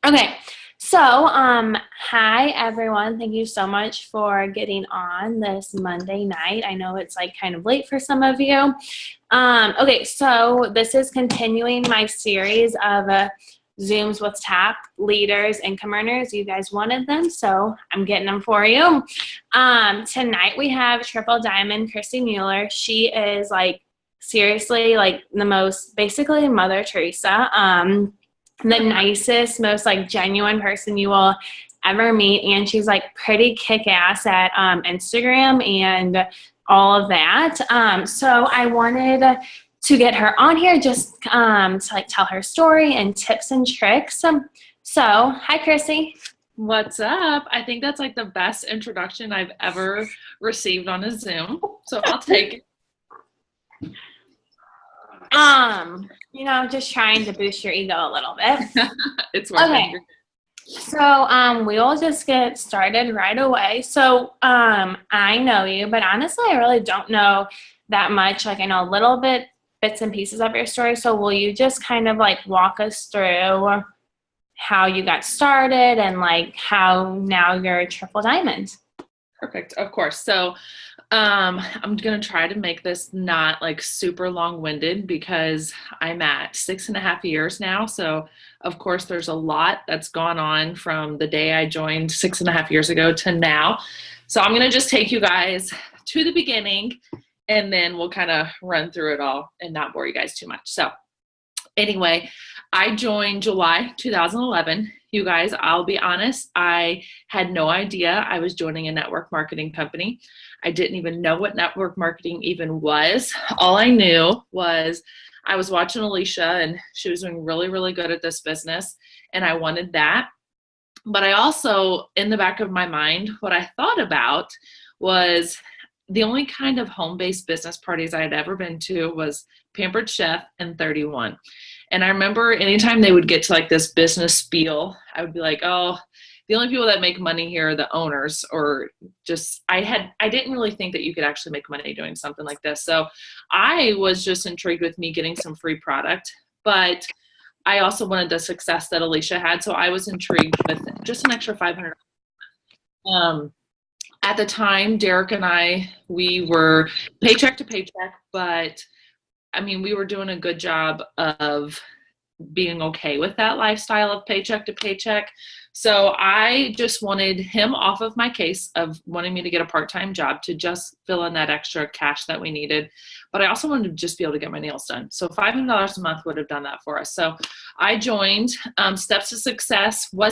Okay, so hi everyone. Thank you so much for getting on this Monday night. I know it's like kind of late for some of you. Okay, so this is continuing my series of Zooms with top leaders, income earners. You guys wanted them, so I'm getting them for you. Tonight we have Triple Diamond Krissy Mueller. She is like seriously like the most basically Mother Teresa. The nicest, most like genuine person you will ever meet. And she's like pretty kick-ass at Instagram and all of that. So I wanted to get her on here just to like tell her story and tips and tricks. So hi, Krissy. What's up? I think that's like the best introduction I've ever received on a Zoom. So I'll take it. Just trying to boost your ego a little bit. It's working. Okay. So we'll just get started right away. So I know you, but honestly, I really don't know that much. Like I know a little bit, bits and pieces of your story. So will you just kind of like walk us through how you got started and like how now you're a triple diamond? Perfect. Of course. So I'm going to try to make this not like super long-winded because I'm at 6.5 years now. So of course there's a lot that's gone on from the day I joined 6.5 years ago to now. So I'm going to just take you guys to the beginning and then we'll kind of run through it all and not bore you guys too much. So anyway, I joined July 2011. You guys, I'll be honest, I had no idea I was joining a network marketing company. I didn't even know what network marketing even was. All I knew was I was watching Alicia and she was doing really, really good at this business and I wanted that. But I also, in the back of my mind, what I thought about was the only kind of home-based business parties I had ever been to was Pampered Chef and 31. And I remember anytime they would get to like this business spiel, I would be like, oh, the only people that make money here are the owners, or just, I didn't really think that you could actually make money doing something like this. So I was just intrigued with me getting some free product, but I also wanted the success that Alicia had. So I was intrigued with just an extra 500. At the time, Derek and I, we were paycheck to paycheck, but I mean, we were doing a good job of being okay with that lifestyle of paycheck to paycheck. So I just wanted him off of my case of wanting me to get a part-time job to just fill in that extra cash that we needed. But I also wanted to just be able to get my nails done. So $500 a month would have done that for us. So I joined. Steps to Success I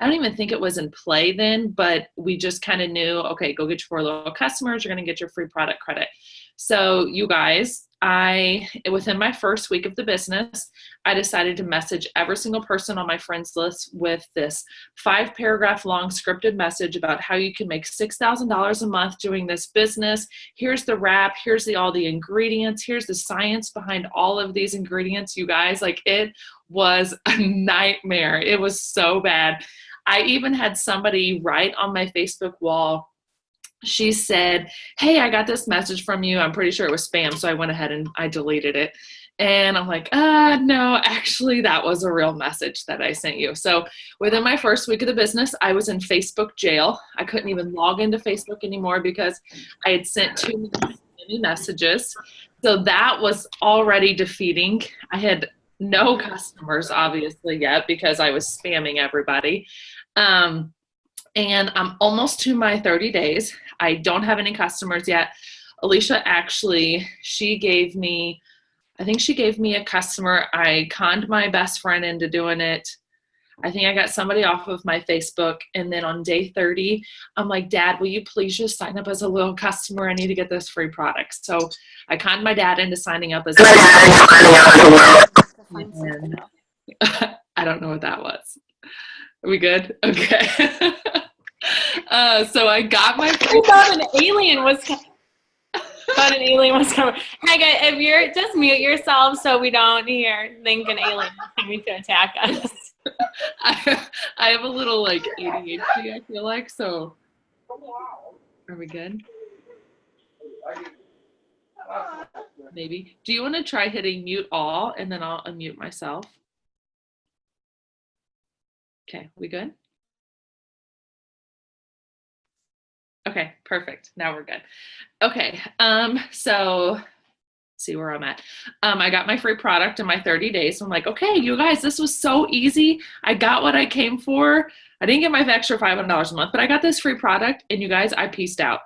don't even think it was in play then, but we just kind of knew, okay, go get your 4 loyal customers. You're going to get your free product credit. So you guys, within my first week of the business, I decided to message every single person on my friends list with this 5-paragraph long scripted message about how you can make $6,000 a month doing this business. Here's the wrap. Here's all the ingredients. Here's the science behind all of these ingredients, you guys. Like, it was a nightmare. It was so bad. I even had somebody write on my Facebook wall. She said, hey, I got this message from you. I'm pretty sure it was spam. So I went ahead and I deleted it. And I'm like, no, actually, that was a real message that I sent you. So within my first week of the business, I was in Facebook jail. I couldn't even log into Facebook anymore because I had sent too many messages. So that was already defeating. I had no customers, obviously, yet because I was spamming everybody. And I'm almost to my 30 days. I don't have any customers yet. Alicia actually, I think she gave me a customer. I conned my best friend into doing it. I think I got somebody off of my Facebook. And then on day 30, I'm like, Dad, will you please just sign up as a little customer? I need to get this free product. So I conned my dad into signing up as a and I don't know what that was. Are we good? Okay. So I got my. I thought an alien was coming. Hey guys, if you're just mute yourself so we don't think an alien is coming to attack us. I have a little like ADHD, I feel like. So are we good? Maybe. Do you want to try hitting mute all and then I'll unmute myself? Okay, we good? Okay, perfect. Now we're good. Okay, so see where I'm at. I got my free product in my 30 days. So I'm like, okay, you guys, this was so easy. I got what I came for. I didn't get my extra $500 a month, but I got this free product. And you guys, I pieced out.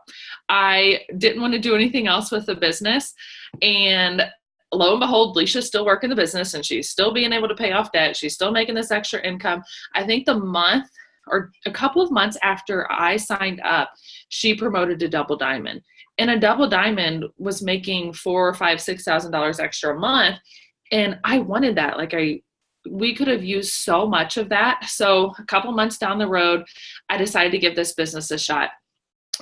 I didn't want to do anything else with the business. And lo and behold, Leisha's still working the business and she's still being able to pay off debt. She's still making this extra income. I think the month or a couple of months after I signed up, she promoted to double diamond. And a double diamond was making $4,000, $5,000, $6,000 extra a month. And I wanted that. We could have used so much of that. So a couple months down the road, I decided to give this business a shot.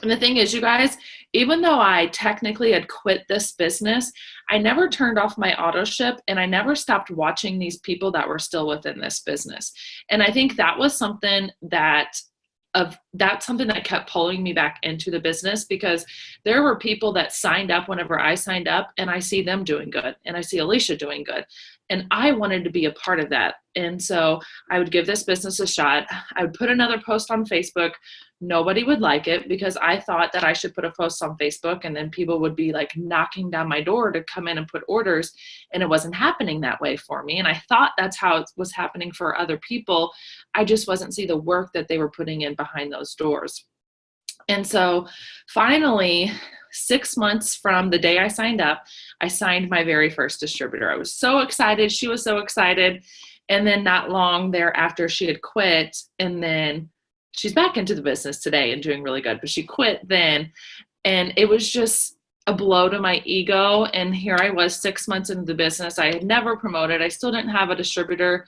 And the thing is, you guys, even though I technically had quit this business, I never turned off my auto ship and I never stopped watching these people that were still within this business. And I think that was something that's something that kept pulling me back into the business, because there were people that signed up whenever I signed up and I see them doing good and I see Alicia doing good. And I wanted to be a part of that. And so I would give this business a shot. I would put another post on Facebook. Nobody would like it because I thought that I should put a post on Facebook and then people would be like knocking down my door to come in and put orders. And it wasn't happening that way for me. And I thought that's how it was happening for other people. I just wasn't seeing the work that they were putting in behind those doors. And so finally, 6 months from the day I signed up, I signed my very first distributor. I was so excited. She was so excited. And then not long thereafter, she had quit. And then she's back into the business today and doing really good. But she quit then. And it was just a blow to my ego. And here I was 6 months into the business. I had never promoted. I still didn't have a distributor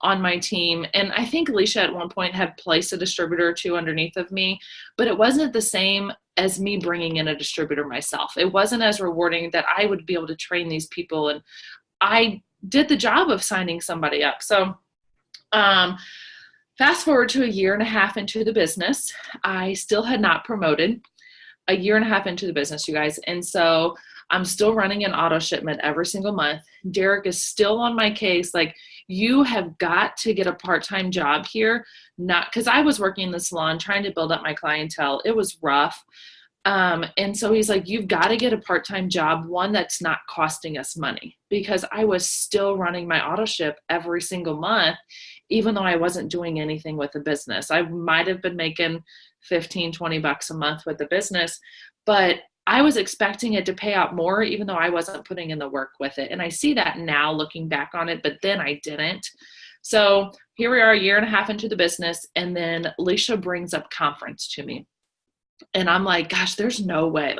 on my team. And I think Alicia at one point had placed a distributor or two underneath of me, but it wasn't the same as me bringing in a distributor myself. It wasn't as rewarding that I would be able to train these people. And I did the job of signing somebody up. So fast forward to a year and a half into the business, I still had not promoted. A year and a half into the business, you guys. And so I'm still running an auto shipment every single month. Derek is still on my case. Like, you have got to get a part-time job here. Not because I was working in the salon trying to build up my clientele. It was rough. And so he's like, you've got to get a part-time job, one that's not costing us money, because I was still running my auto ship every single month, even though I wasn't doing anything with the business. I might have been making 15, 20 bucks a month with the business, but I was expecting it to pay out more, even though I wasn't putting in the work with it. And I see that now looking back on it, but then I didn't. So here we are a year and a half into the business. And then Alicia brings up conference to me. And I'm like, gosh, there's no way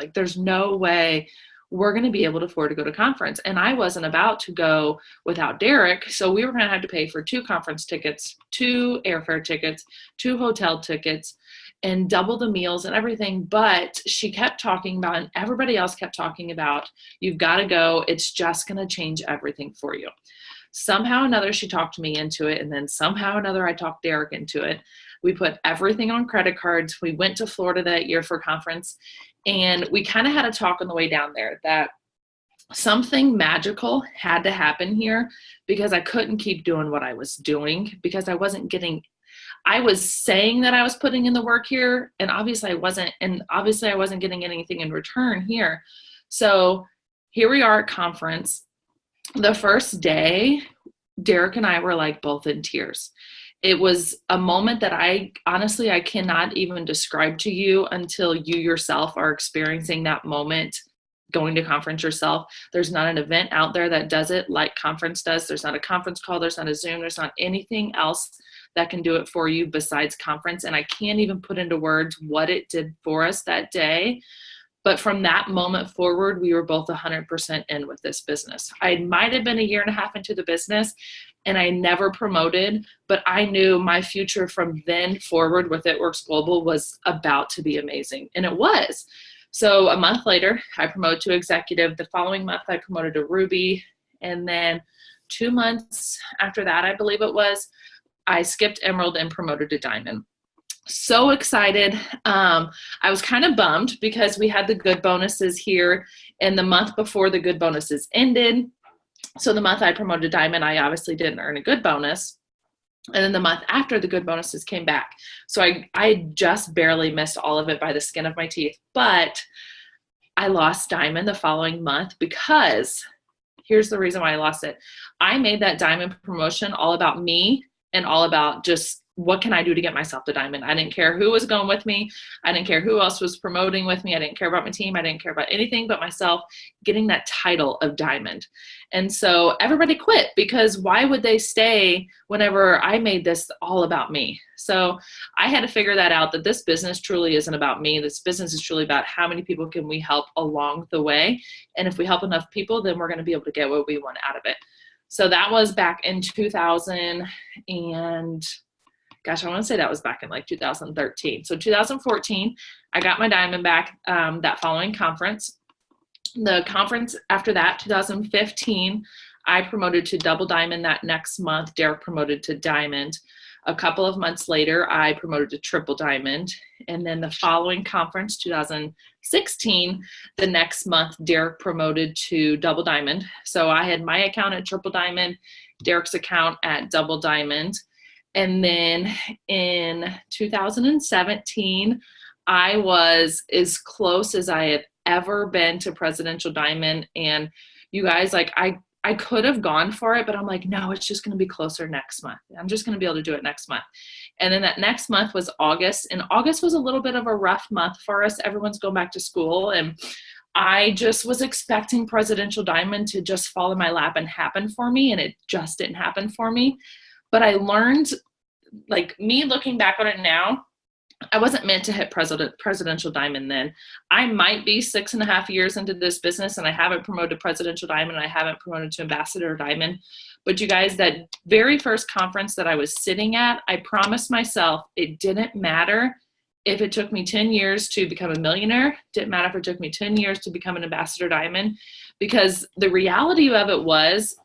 we're going to be able to afford to go to conference. And I wasn't about to go without Derek. So we were going to have to pay for 2 conference tickets, 2 airfare tickets, 2 hotel tickets, and double the meals and everything. But she kept talking about, and everybody else kept talking about, you've got to go. It's just going to change everything for you. Somehow or another, she talked me into it. And then somehow or another, I talked Derek into it. We put everything on credit cards. We went to Florida that year for conference. And we kind of had a talk on the way down there that something magical had to happen here, because I couldn't keep doing what I was doing, because I was saying that I was putting in the work here, and obviously I wasn't getting anything in return here. So here we are at conference. The first day, Derek and I were like both in tears. It was a moment that I cannot even describe to you until you yourself are experiencing that moment going to conference yourself. There's not an event out there that does it like conference does. There's not a conference call. There's not a Zoom. There's not anything else that can do it for you besides conference. And I can't even put into words what it did for us that day. But from that moment forward, we were both 100% in with this business. I might have been a year and a half into the business and I never promoted, but I knew my future from then forward with It Works Global was about to be amazing. And it was. So a month later, I promoted to executive. The following month, I promoted to Ruby. And then 2 months after that, I believe it was, I skipped Emerald and promoted to Diamond. So excited. I was kind of bummed because we had the good bonuses here, and the month before the good bonuses ended. So the month I promoted to Diamond, I obviously didn't earn a good bonus. And then the month after, the good bonuses came back. So I just barely missed all of it by the skin of my teeth. But I lost diamond the following month because here's the reason why I lost it. I made that diamond promotion all about me and all about just what can I do to get myself to diamond. I didn't care who was going with me. I didn't care who else was promoting with me. I didn't care about my team. I didn't care about anything but myself getting that title of diamond. And so everybody quit because why would they stay whenever I made this all about me? So I had to figure that out, that this business truly isn't about me. This business is truly about how many people can we help along the way. And if we help enough people, then we're going to be able to get what we want out of it. So that was back in 2000 and gosh, I want to say that was back in like 2013. So 2014, I got my diamond back that following conference. The conference after that, 2015, I promoted to double diamond that next month. Derek promoted to diamond. A couple of months later, I promoted to triple diamond. And then the following conference, 2016, the next month, Derek promoted to double diamond. So I had my account at triple diamond, Derek's account at double diamond. And then in 2017, I was as close as I had ever been to Presidential Diamond. And you guys, like, I could have gone for it, but I'm like, no, it's just going to be closer next month. I'm just going to be able to do it next month. And then that next month was August. And August was a little bit of a rough month for us. Everyone's going back to school. And I just was expecting Presidential Diamond to just fall in my lap and happen for me. And it just didn't happen for me. But I learned, like, me looking back on it now, I wasn't meant to hit Presidential Diamond then. I might be 6.5 years into this business and I haven't promoted to Presidential Diamond. I haven't promoted to Ambassador Diamond. But you guys, that very first conference that I was sitting at, I promised myself it didn't matter if it took me 10 years to become a millionaire. It didn't matter if it took me 10 years to become an Ambassador Diamond, because the reality of it was,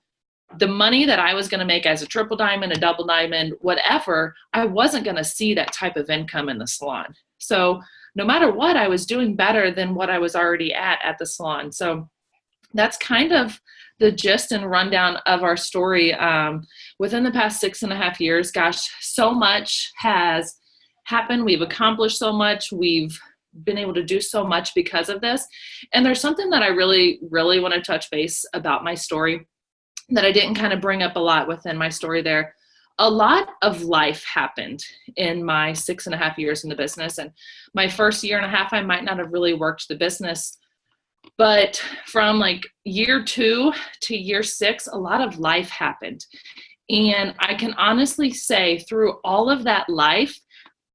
the money that I was going to make as a triple diamond, a double diamond, whatever, I wasn't going to see that type of income in the salon. So no matter what, I was doing better than what I was already at the salon. So that's kind of the gist and rundown of our story. Within the past 6.5 years, gosh, so much has happened. We've accomplished so much. We've been able to do so much because of this. And there's something that I really, really want to touch base about my story that I didn't kind of bring up a lot within my story there. A lot of life happened in my 6.5 years in the business. And my first 1.5 years, I might not have really worked the business. But from like year 2 to year 6, a lot of life happened. And I can honestly say through all of that life,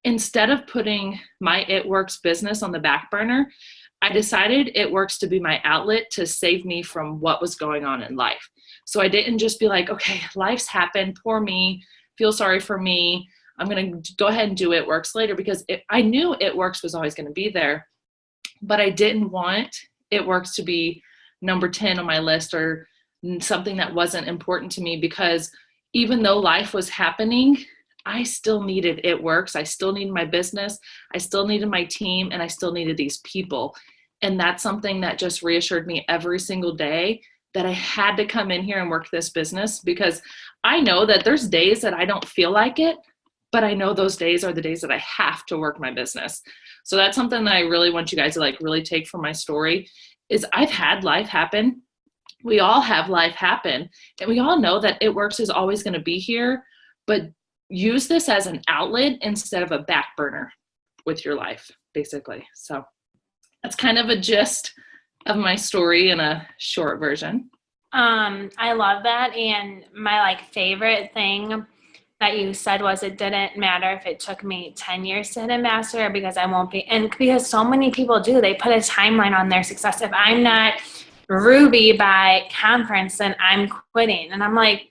instead of putting my It Works business on the back burner, I decided It Works to be my outlet to save me from what was going on in life. So I didn't just be like, okay, life's happened, poor me, feel sorry for me, I'm going to go ahead and do It Works later, because I knew It Works was always going to be there, but I didn't want It Works to be number 10 on my list or something that wasn't important to me, because even though life was happening, I still needed It Works. I still needed my business. I still needed my team, and I still needed these people. And that's something that just reassured me every single day, that I had to come in here and work this business, because I know that there's days that I don't feel like it, but I know those days are the days that I have to work my business. So that's something that I really want you guys to like really take from my story, is I've had life happen. We all have life happen, and we all know that It Works is always going to be here, but use this as an outlet instead of a back burner with your life, basically. So that's kind of a gist of my story in a short version. I love that. And my like favorite thing that you said was, it didn't matter if it took me 10 years to hit a master, because I won't be. And because so many people do, they put a timeline on their success. If I'm not Ruby by conference, then I'm quitting. And I'm like,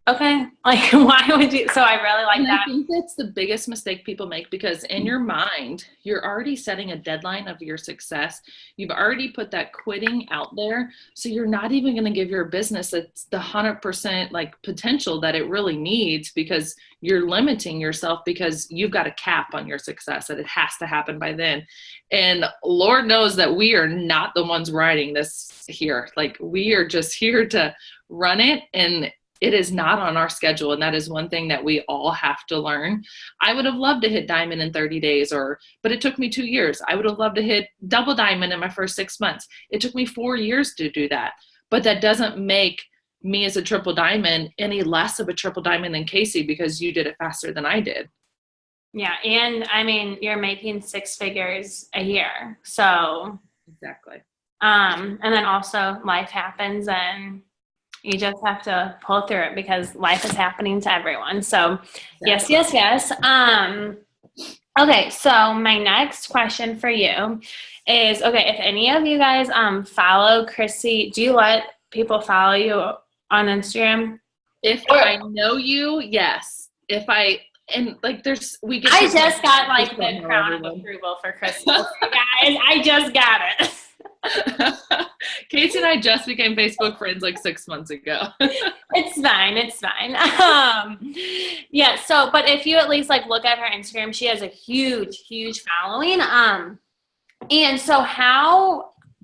okay, like, why would you? So I really like that. I think that's the biggest mistake people make, because in your mind, you're already setting a deadline of your success. You've already put that quitting out there. So you're not even going to give your business the 100% like potential that it really needs, because you're limiting yourself, because you've got a cap on your success that it has to happen by then. And Lord knows that we are not the ones writing this here. Like, we are just here to run it, and it is not on our schedule. And that is one thing that we all have to learn. I would have loved to hit diamond in 30 days, but it took me 2 years. I would have loved to hit double diamond in my first 6 months. It took me 4 years to do that. But that doesn't make me as a triple diamond any less of a triple diamond than Casey because you did it faster than I did. Yeah. And I mean, you're making 6 figures a year. So exactly. And then also life happens and you just have to pull through it because life is happening to everyone. So exactly. Yes. Okay. So my next question for you is, okay, if any of you guys follow Krissy, do you let people follow you on Instagram? If I know you, yes. If I, and like I just got like the crown of approval for Krissy. Guys, I just got it. Casey and I just became Facebook friends like 6 months ago. It's fine. Yeah. So, but if you at least like look at her Instagram, she has a huge following. And so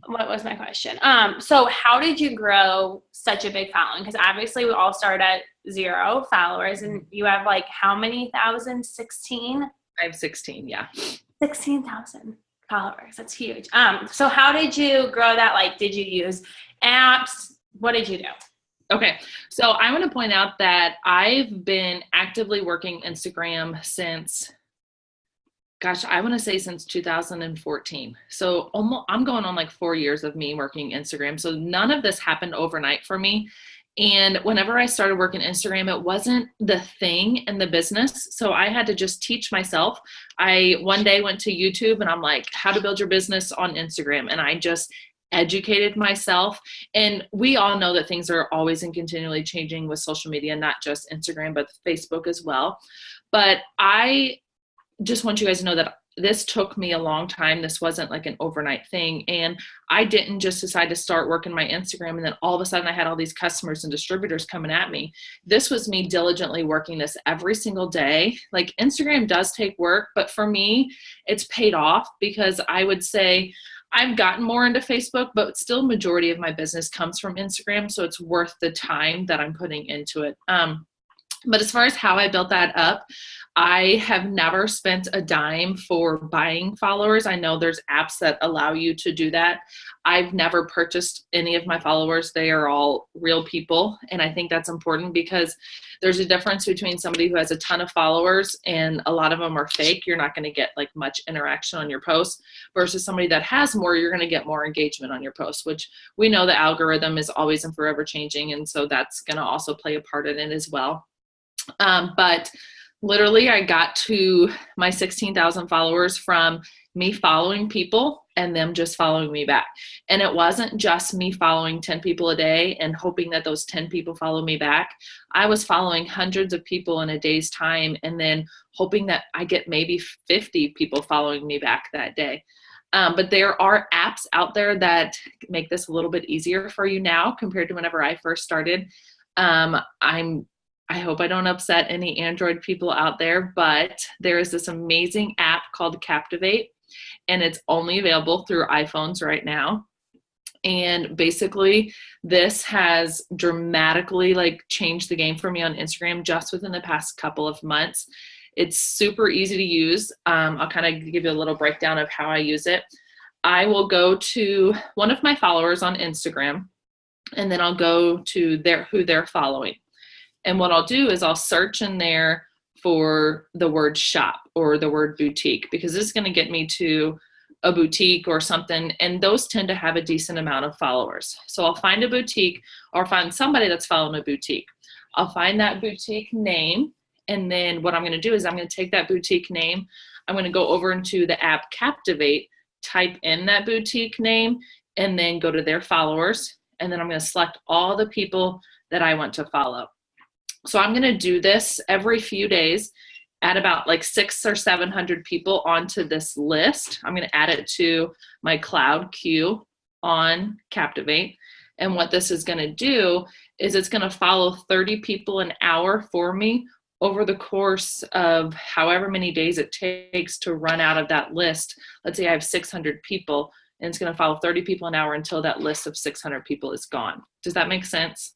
what was my question? So how did you grow such a big following? Because obviously we all start at 0 followers and you have like how many thousand? 16? I have 16. Yeah. 16,000 followers. That's huge. So how did you grow that? Like, did you use apps? What did you do? Okay. So I want to point out that I've been actively working Instagram since, I want to say since 2014. So I'm going on like 4 years of me working Instagram. So none of this happened overnight for me. And whenever I started working Instagram, it wasn't the thing in the business. So I had to just teach myself. I one day went to YouTube and I'm like, how to build your business on Instagram. And I just educated myself. And we all know that things are always and continually changing with social media, not just Instagram, but Facebook as well. But I just want you guys to know that this took me a long time. This wasn't like an overnight thing. And I didn't just decide to start working my Instagram and then all of a sudden I had all these customers and distributors coming at me. This was me diligently working this every single day. Like Instagram does take work, but for me, it's paid off because I would say I've gotten more into Facebook, but still majority of my business comes from Instagram. So it's worth the time that I'm putting into it. But as far as how I built that up, I have never spent a dime for buying followers. I know there's apps that allow you to do that. I've never purchased any of my followers. They are all real people. And I think that's important because there's a difference between somebody who has a ton of followers and a lot of them are fake. You're not going to get like much interaction on your posts versus somebody that has more, you're going to get more engagement on your posts, which we know the algorithm is always and forever changing. And so that's going to also play a part in it as well. But literally I got to my 16,000 followers from me following people and them just following me back. And it wasn't just me following 10 people a day and hoping that those 10 people follow me back. I was following hundreds of people in a day's time and then hoping that I get maybe 50 people following me back that day. But there are apps out there that make this a little bit easier for you now compared to whenever I first started. I hope I don't upset any Android people out there, but there is this amazing app called Captivate, and it's only available through iPhones right now. And basically, this has dramatically like changed the game for me on Instagram just within the past couple of months. It's super easy to use. I'll kind of give you a little breakdown of how I use it. I will go to one of my followers on Instagram, and then I'll go to who they're following. And what I'll do is I'll search in there for the word shop or the word boutique, because this is going to get me to a boutique or something. And those tend to have a decent amount of followers. So I'll find a boutique or find somebody that's following a boutique. I'll find that boutique name. And then what I'm going to do is I'm going to take that boutique name. I'm going to go over into the app Captivate, type in that boutique name, and then go to their followers. And then I'm going to select all the people that I want to follow. So I'm going to do this every few days, add about like 600 or 700 people onto this list. I'm going to add it to my cloud queue on Captivate. And what this is going to do is it's going to follow 30 people an hour for me over the course of however many days it takes to run out of that list. Let's say I have 600 people, and it's going to follow 30 people an hour until that list of 600 people is gone. Does that make sense?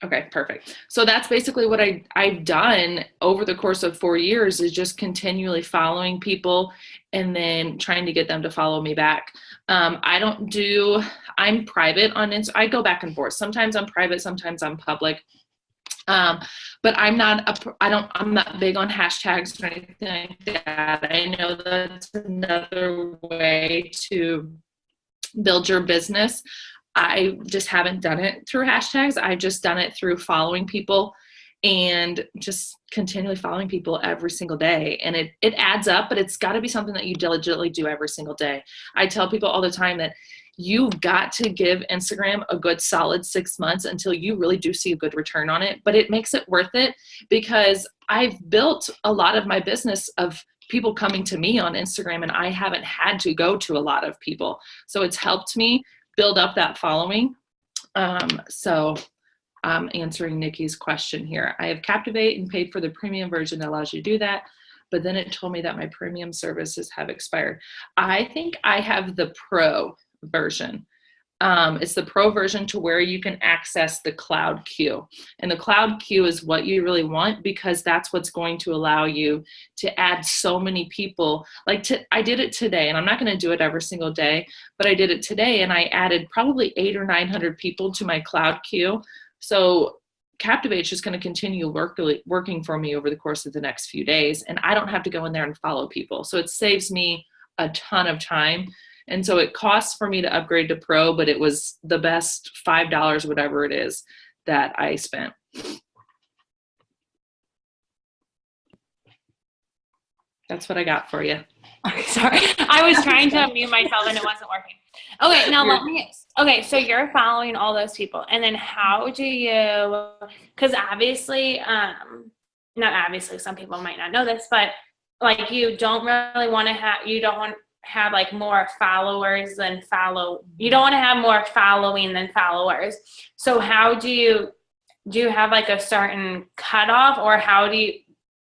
Okay, perfect. So that's basically what I've done over the course of 4 years, is just continually following people and then trying to get them to follow me back. I don't do, I'm private on Instagram. I go back and forth. Sometimes I'm private, sometimes I'm public. Um, but I'm not big on hashtags or anything like that. I know that's another way to build your business. I just haven't done it through hashtags. I've just done it through following people and just continually following people every single day. And it adds up, but it's got to be something that you diligently do every single day. I tell people all the time that you've got to give Instagram a good solid 6 months until you really do see a good return on it. But it makes it worth it, because I've built a lot of my business of people coming to me on Instagram, and I haven't had to go to a lot of people. So it's helped me build up that following. So I'm answering Nikki's question here. I have Captivate and paid for the premium version that allows you to do that, but then it told me that my premium services have expired. I think I have the pro version. It's the pro version to where you can access the cloud queue. And the cloud queue is what you really want, because that's what's going to allow you to add so many people. I did it today, and I'm not going to do it every single day, but I did it today, and I added probably 800 or 900 people to my cloud queue. So Captivate's just going to continue working for me over the course of the next few days, and I don't have to go in there and follow people. So it saves me a ton of time. And so it costs for me to upgrade to pro, but it was the best $5, whatever it is, that I spent. That's what I got for you. Okay, sorry. I was trying to unmute myself and it wasn't working. Okay, now so you're following all those people, and then how do you, because obviously, not obviously, some people might not know this, but like you don't really want to have like more followers than you don't want to have more following than followers. So how do you have like a certain cutoff, or how do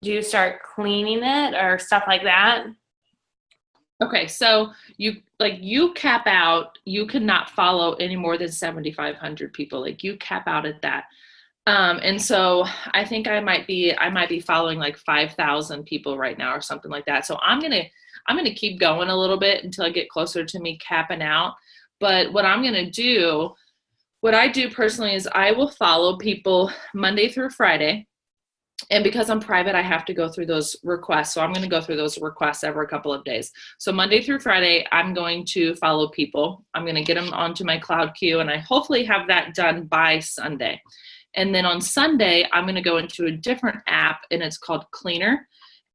you start cleaning it or stuff like that? Okay, so you cap out, you cannot follow any more than 7,500 people. Like you cap out at that. And so I think I might be following like 5,000 people right now or something like that. So I'm going to keep going a little bit until I get closer to me capping out. But what I do personally is I will follow people Monday through Friday. And because I'm private, I have to go through those requests. So I'm going to go through those requests every couple of days. So Monday through Friday, I'm going to follow people. I'm going to get them onto my cloud queue, and I hopefully have that done by Sunday. And then on Sunday, I'm going to go into a different app, and it's called Cleaner.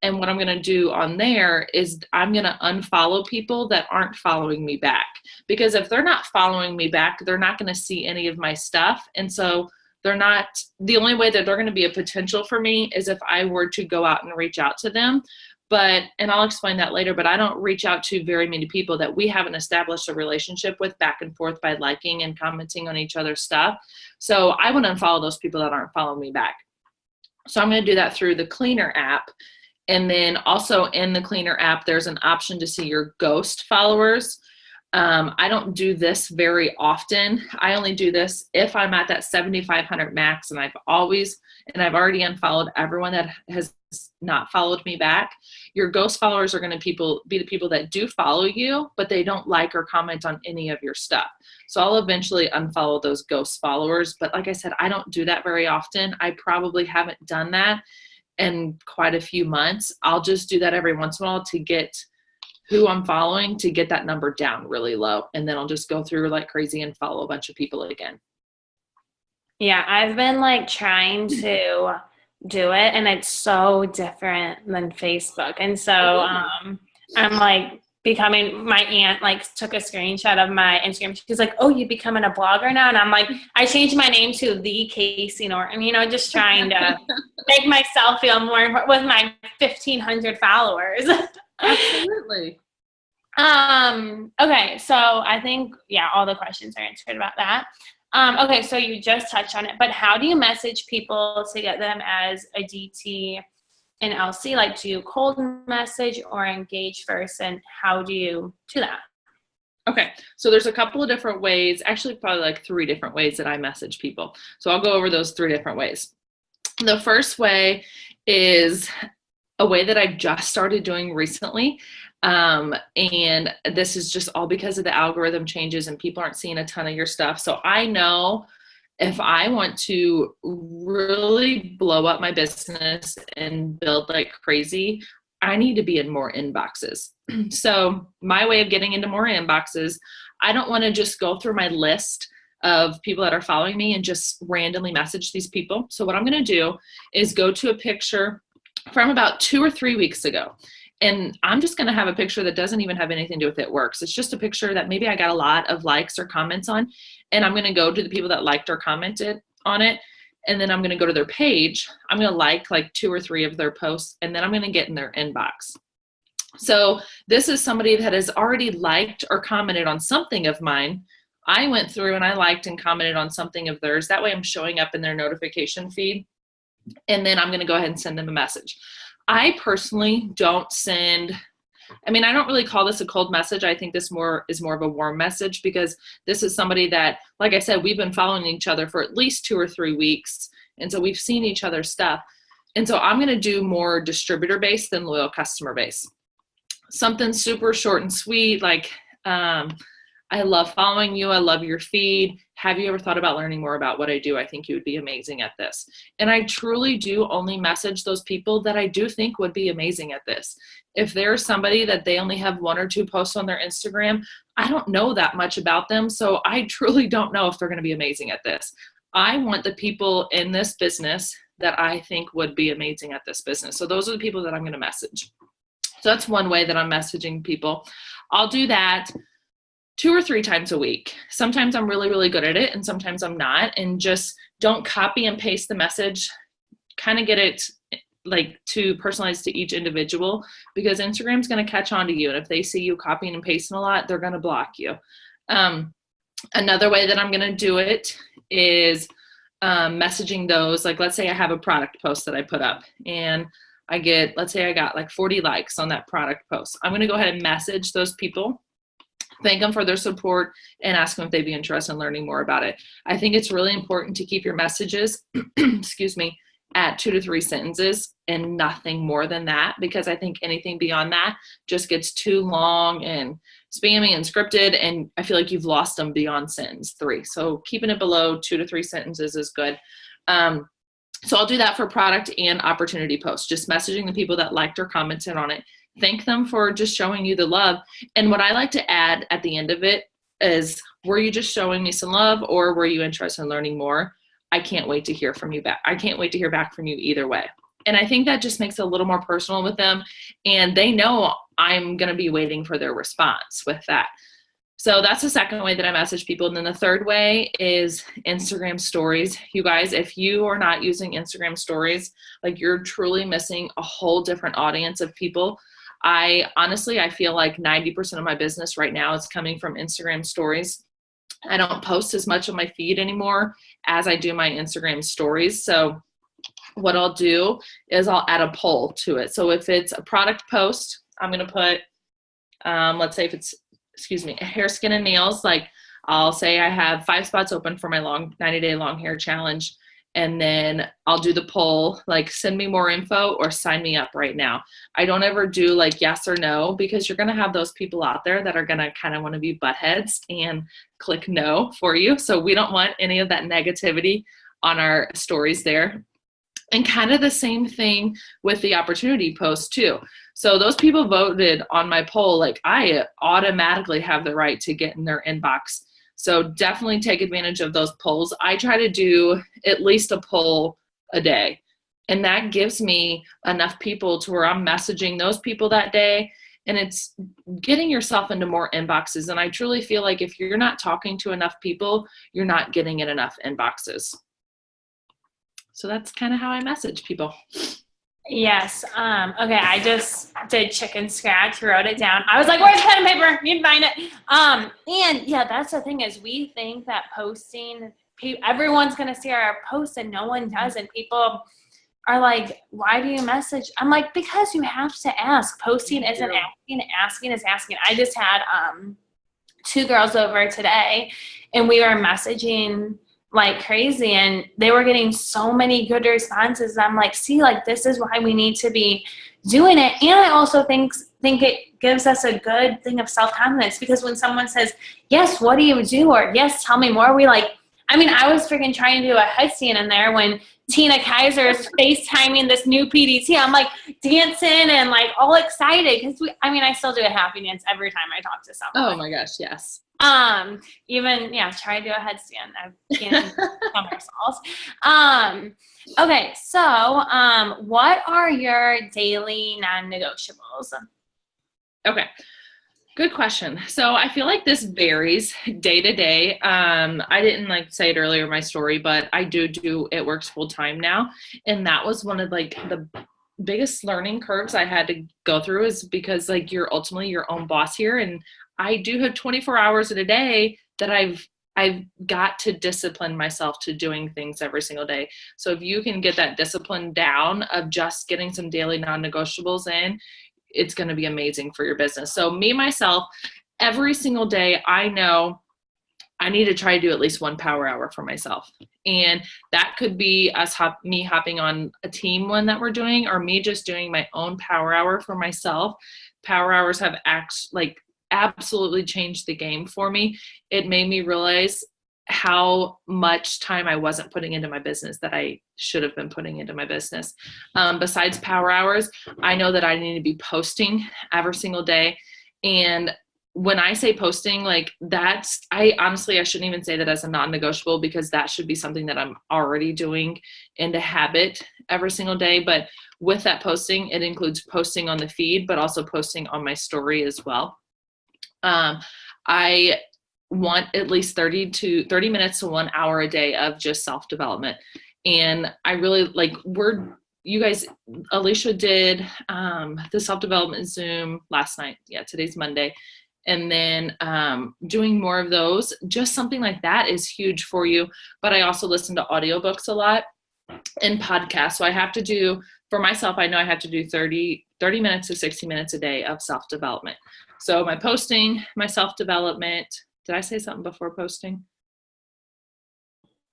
And what I'm going to do on there is I'm going to unfollow people that aren't following me back. Because if they're not following me back, they're not going to see any of my stuff. And so the only way that they're going to be a potential for me is if I were to go out and reach out to them. And I'll explain that later, but I don't reach out to very many people that we haven't established a relationship with back and forth by liking and commenting on each other's stuff. So I would unfollow those people that aren't following me back. So I'm going to do that through the Cleaner app. And then also in the Cleaner app, there's an option to see your ghost followers. I don't do this very often. I only do this if I'm at that 7,500 max, and I've already unfollowed everyone that has not followed me back. Your ghost followers are going to be the people that do follow you, but they don't like or comment on any of your stuff. So I'll eventually unfollow those ghost followers. But like I said, I don't do that very often. I probably haven't done that in quite a few months. I'll just do that every once in a while to get who I'm following, to get that number down really low. And then I'll just go through like crazy and follow a bunch of people again. Yeah, I've been like trying to do it, and it's so different than Facebook. And so I'm like my aunt like took a screenshot of my Instagram. She's like, "Oh, you becoming a blogger now?" And I'm like, I changed my name to the Casey Norton, just trying to make myself feel more important with my 1,500 followers. Absolutely. Okay, so I think, all the questions are answered about that. Okay, so you just touched on it, but how do you message people to get them as a DT and LC? Like, do you cold message or engage first, and how do you do that? Okay, so there's a couple of different ways, actually probably like 3 different ways that I message people. So I'll go over those 3 different ways. The first way is a way that I've just started doing recently. And this is just all because of the algorithm changes and people aren't seeing a ton of your stuff. So I know if I want to really blow up my business and build like crazy, I need to be in more inboxes. So my way of getting into more inboxes, I don't want to just go through my list of people that are following me and just randomly message these people. So what I'm going to do is go to a picture from about 2 or 3 weeks ago. And I'm just going to have a picture that doesn't even have anything to do with It Works. It's just a picture that maybe I got a lot of likes or comments on. And I'm going to go to the people that liked or commented on it. And then I'm going to go to their page. I'm going to like 2 or 3 of their posts. And then I'm going to get in their inbox. So this is somebody that has already liked or commented on something of mine. I went through and I liked and commented on something of theirs. That way I'm showing up in their notification feed. And then I'm going to go ahead and send them a message. I personally don't send, I mean, I don't really call this a cold message. I think this is more of a warm message, because this is somebody that, like I said, we've been following each other for at least 2 or 3 weeks. And so we've seen each other's stuff. And so I'm going to do more distributor based than loyal customer base. Something super short and sweet, like, I love following you. I love your feed. Have you ever thought about learning more about what I do? I think you would be amazing at this. And I truly do only message those people that I do think would be amazing at this. If there's somebody that they only have 1 or 2 posts on their Instagram, I don't know that much about them. So I truly don't know if they're going to be amazing at this. I want the people in this business that I think would be amazing at this business. So those are the people that I'm going to message. So that's one way that I'm messaging people. I'll do that 2 or 3 times a week. Sometimes I'm really, really good at it and sometimes I'm not. And just don't copy and paste the message. Kind of get it like to personalize to each individual, because Instagram's going to catch on to you. And if they see you copying and pasting a lot, they're going to block you. Another way that I'm going to do it is messaging those. Like, let's say I have a product post that I put up and let's say I got like 40 likes on that product post. I'm going to go ahead and message those people, thank them for their support, and ask them if they'd be interested in learning more about it. I think it's really important to keep your messages, excuse me, at 2 to 3 sentences and nothing more than that, because I think anything beyond that just gets too long and spammy and scripted, and I feel like you've lost them beyond sentence 3. So keeping it below 2 to 3 sentences is good. So I'll do that for product and opportunity posts, just messaging the people that liked or commented on it. Thank them for just showing you the love. And what I like to add at the end of it is, were you just showing me some love, or were you interested in learning more? I can't wait to hear from you back. I can't wait to hear back from you either way. And I think that just makes it a little more personal with them. And they know I'm going to be waiting for their response with that. So that's the second way that I message people. And then the third way is Instagram stories. You guys, if you are not using Instagram stories, like, you're truly missing a whole different audience of people. I feel like 90% of my business right now is coming from Instagram stories. I don't post as much on my feed anymore as I do my Instagram stories. So what I'll do is I'll add a poll to it. So if it's a product post, I'm going to put, let's say if it's, hair, skin, and nails, like, I'll say I have 5 spots open for my 90-day long hair challenge. And then I'll do the poll, like, send me more info or sign me up right now. I don't ever do like yes or no, because you're going to have those people out there that are going to kind of want to be buttheads and click no for you. So we don't want any of that negativity on our stories there. And kind of the same thing with the opportunity post too. So those people voted on my poll, like, I automatically have the right to get in their inbox. So definitely take advantage of those polls. I try to do at least a poll a day. And that gives me enough people to where I'm messaging those people that day. And it's getting yourself into more inboxes. And I truly feel like if you're not talking to enough people, you're not getting in enough inboxes. So that's kind of how I message people. Yes. Okay. I just did chicken scratch, wrote it down. I was like, where's pen and paper? You can find it. And yeah, that's the thing, is we think that posting, everyone's going to see our post, and no one does. And people are like, why do you message? I'm like, because you have to ask. Posting isn't asking, asking is asking. I just had 2 girls over today, and we were messaging like crazy, and they were getting so many good responses. I'm like, see, like, this is why we need to be doing it. And I also think it gives us a good thing of self-confidence, because when someone says, yes, what do you do? Or yes, tell me more. We like, I mean, I was freaking trying to do a headstand in there when Tina Kaiser's FaceTiming this new PDT. I'm like dancing and like all excited because I still do a happy dance every time I talk to someone. Oh my gosh, yes. Even try to do a headstand. I can't somersaults. Okay, so what are your daily non-negotiables? Okay. Good question. So I feel like this varies day to day. I didn't like say it earlier in my story, but I do it works full time now. And that was one of like the biggest learning curves I had to go through, is because like you're ultimately your own boss here. And I do have 24 hours in a day that I've got to discipline myself to doing things every single day. So if you can get that discipline down of just getting some daily non-negotiables in, it's going to be amazing for your business. So me, myself, every single day, I know I need to try to do at least 1 power hour for myself. And that could be me hopping on a team one that we're doing, or me just doing my own power hour for myself. Power hours have absolutely changed the game for me. It made me realize how much time I wasn't putting into my business that I should have been putting into my business. Besides power hours, I know that I need to be posting every single day. And when I say posting, like I shouldn't even say that as a non-negotiable, because that should be something that I'm already doing into habit every single day. But with that posting, it includes posting on the feed, but also posting on my story as well. I want at least 30 minutes to 1 hour a day of just self-development. And I really you guys, Alicia did the self-development Zoom last night. Yeah, today's Monday. And then doing more of those, just something like that is huge for you. But I also listen to audiobooks a lot and podcasts. So I have to do, for myself, I know I have to do 30 minutes to 60 minutes a day of self-development. So my posting, my self-development. Did I say something before posting?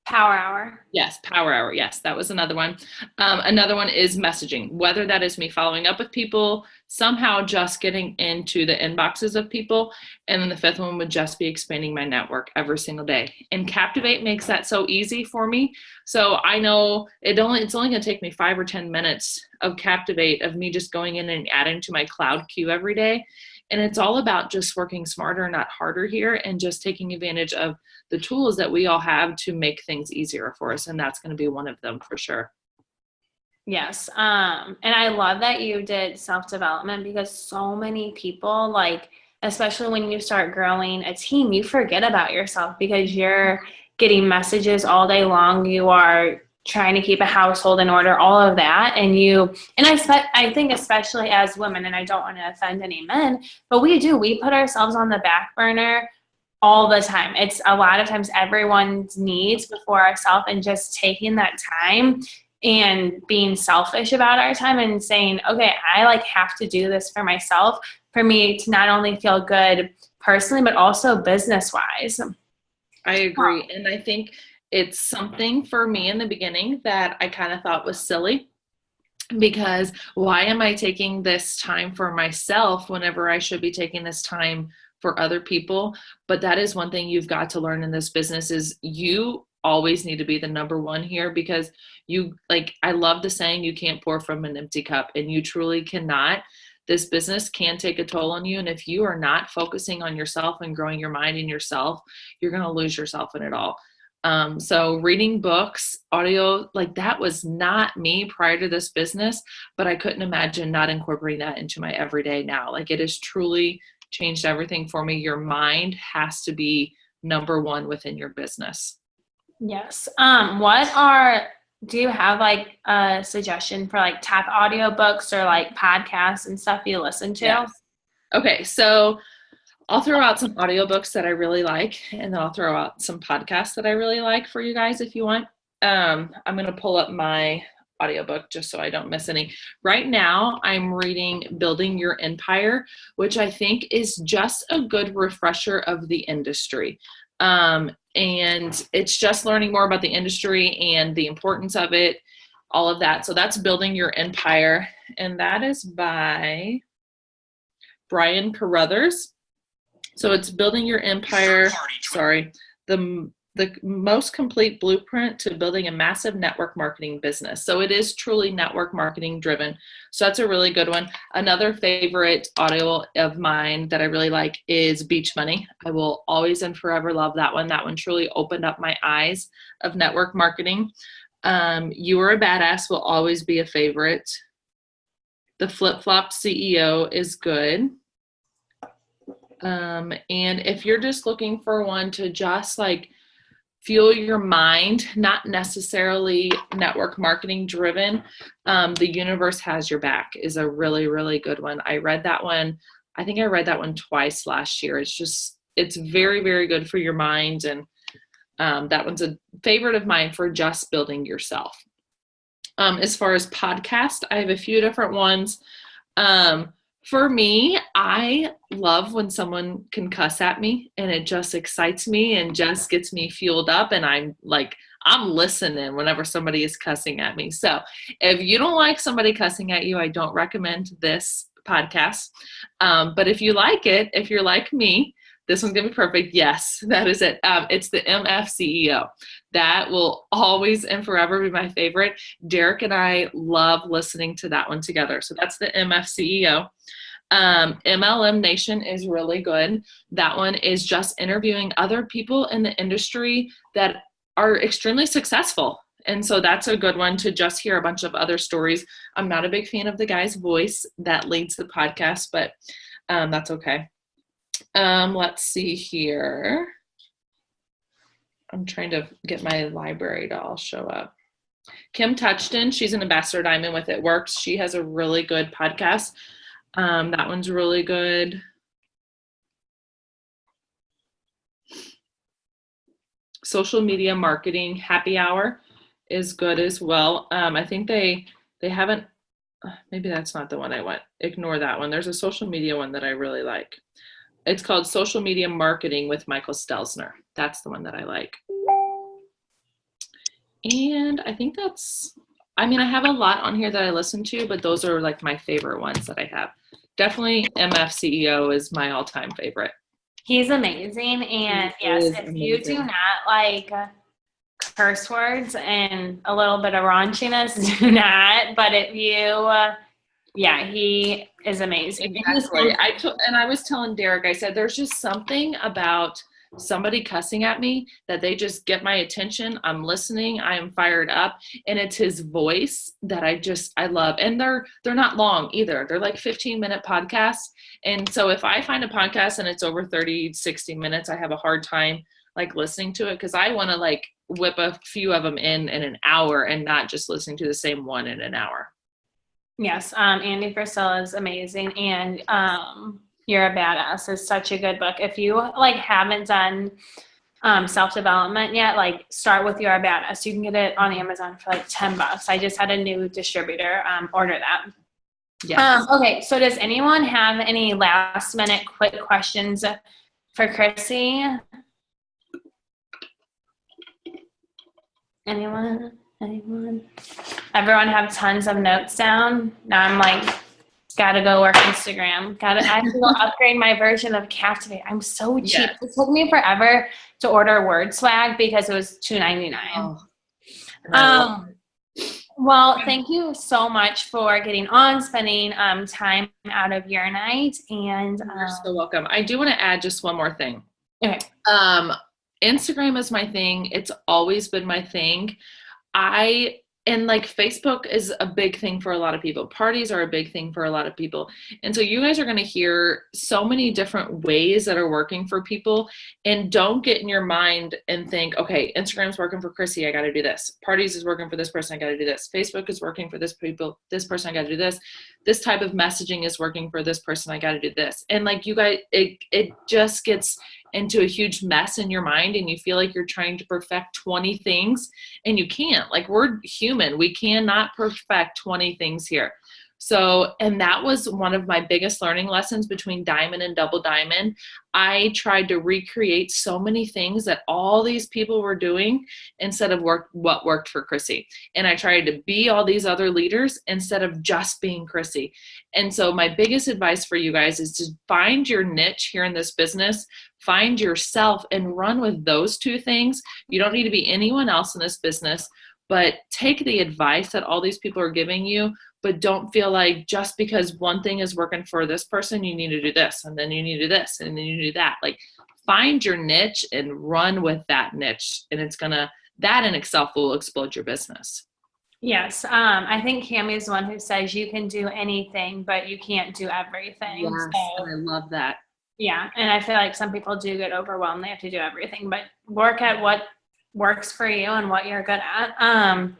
Power hour. Yes, power hour. Yes, that was another one. Another one is messaging, whether that is me following up with people, somehow just getting into the inboxes of people. And then the 5th one would just be expanding my network every single day. And Captivate makes that so easy for me. So I know it's only going to take me 5 or 10 minutes of Captivate, of me just going in and adding to my cloud queue every day. And it's all about just working smarter, not harder here, and just taking advantage of the tools that we all have to make things easier for us. And that's going to be one of them for sure. Yes. And I love that you did self-development, because so many people, like, especially when you start growing a team, you forget about yourself because you're getting messages all day long. You are trying to keep a household in order, all of that. And I think especially as women, and I don't want to offend any men, but we put ourselves on the back burner all the time. It's a lot of times everyone's needs before ourselves, and just taking that time and being selfish about our time and saying, okay, I have to do this for myself, for me to not only feel good personally, but also business wise. I agree. And I think it's something for me in the beginning that I kind of thought was silly, because why am I taking this time for myself whenever I should be taking this time for other people? But that is one thing you've got to learn in this business, is you always need to be the number one here, because I love the saying, you can't pour from an empty cup, and you truly cannot. This business can take a toll on you. And if you are not focusing on yourself and growing your mind in yourself, you're going to lose yourself in it all. So reading books, audio, that was not me prior to this business, but I couldn't imagine not incorporating that into my everyday now. It has truly changed everything for me. Your mind has to be number one within your business. Yes. Do you have a suggestion for top audiobooks or podcasts and stuff you listen to? Yes. Okay. So I'll throw out some audiobooks that I really like, and then I'll throw out some podcasts that I really like for you guys if you want. I'm going to pull up my audiobook just so I don't miss any. Right now, I'm reading Building Your Empire, which I think is just a good refresher of the industry. And it's just learning more about the industry and the importance of it, all of that. So that's Building Your Empire. And that is by Brian Carruthers. So it's Building Your Empire. Sorry. The most complete blueprint to building a massive network marketing business. So it is truly network marketing driven. So that's a really good one. Another favorite audio of mine that I really like is Beach Money. I will always and forever love that one. That one truly opened up my eyes of network marketing. You Are a Badass will always be a favorite. The Flip-Flop CEO is good. And if you're just looking for one to just like fuel your mind, not necessarily network marketing driven, The Universe Has Your Back is a really, really good one. I read that one. I think I read that one twice last year. It's very, very good for your mind. And that one's a favorite of mine for just building yourself. As far as podcast, I have a few different ones. For me, I love when someone can cuss at me, and it just excites me and just gets me fueled up, and I'm listening whenever somebody is cussing at me. So if you don't like somebody cussing at you, I don't recommend this podcast. But if you like it, if you're like me, this one's going to be perfect. Yes, that is it. It's the MF CEO. That will always and forever be my favorite. Derek and I love listening to that one together. So that's the MF CEO. MLM Nation is really good. That one is just interviewing other people in the industry that are extremely successful. And so that's a good one to just hear a bunch of other stories. I'm not a big fan of the guy's voice that leads the podcast, but that's okay. Let's see here. I'm trying to get my library to all show up. Kim Touchton, she's an Ambassador Diamond with It Works. She has a really good podcast. That one's really good. Social Media Marketing Happy Hour is good as well. I think they haven't, maybe that's not the one I want. Ignore that one. There's a social media one that I really like. It's called Social Media Marketing with Michael Stelzner. That's the one that I like. And I think I have a lot on here that I listen to, but those are like my favorite ones that I have. Definitely MF CEO is my all-time favorite. He's amazing. And yes, if amazing. You do not like curse words and a little bit of raunchiness, do not. But if you, he is amazing. Exactly. I was telling Derek, I said, there's just something about somebody cussing at me that they just get my attention. I'm listening. I am fired up. And it's his voice that I love. And they're not long either. They're like 15-minute podcasts. And so if I find a podcast and it's over 30, 60 minutes, I have a hard time like listening to it because I want to like whip a few of them in an hour and not just listening to the same one in an hour. Yes. Andy Frisella is amazing. And, You're a Badass is such a good book. If you like haven't done self-development yet, like start with You're a Badass. You can get it on Amazon for like $10. I just had a new distributor order that. Yes. Okay. So does anyone have any last minute quick questions for Krissy? Anyone? Everyone have tons of notes down? Now I'm like, gotta go work Instagram. I have to go upgrade my version of Captivate. I'm so cheap. Yes. It took me forever to order Word Swag because it was $2.99. Oh. Well, thank you so much for getting on, spending time out of your night. And you're so welcome. I do want to add just one more thing. Okay. Instagram is my thing. It's always been my thing. And like Facebook is a big thing for a lot of people. Parties are a big thing for a lot of people. And so you guys are going to hear so many different ways that are working for people. And don't get in your mind and think, okay, Instagram's working for Krissy, I got to do this. Parties is working for this person, I got to do this. Facebook is working for this person, I got to do this. This type of messaging is working for this person, I got to do this. And like you guys, it just gets into a huge mess in your mind and you feel like you're trying to perfect 20 things and you can't. Like, we're human. We cannot perfect 20 things here. So, and that was one of my biggest learning lessons between Diamond and Double Diamond. I tried to recreate so many things that all these people were doing instead of what worked for Krissy. And I tried to be all these other leaders instead of just being Krissy. And so my biggest advice for you guys is to find your niche here in this business, find yourself, and run with those two things. You don't need to be anyone else in this business, but take the advice that all these people are giving you, but don't feel like just because one thing is working for this person, you need to do this, and then you need to do this, and then you need to do that. Like, find your niche and run with that niche, and that in itself will explode your business. Yes. I think Cammie is the one who says you can do anything, but you can't do everything. Yes, so, and I love that. Yeah. And I feel like some people do get overwhelmed. They have to do everything, but work at what works for you and what you're good at.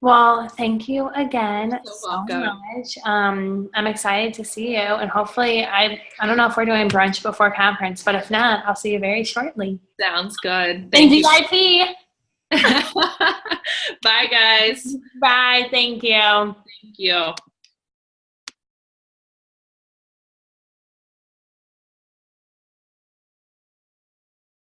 Well, thank you again so much. I'm excited to see you, and hopefully I don't know if we're doing brunch before conference, but if not, I'll see you very shortly. Sounds good. Thank you. VIP. Bye, guys. Bye. Thank you. Thank you.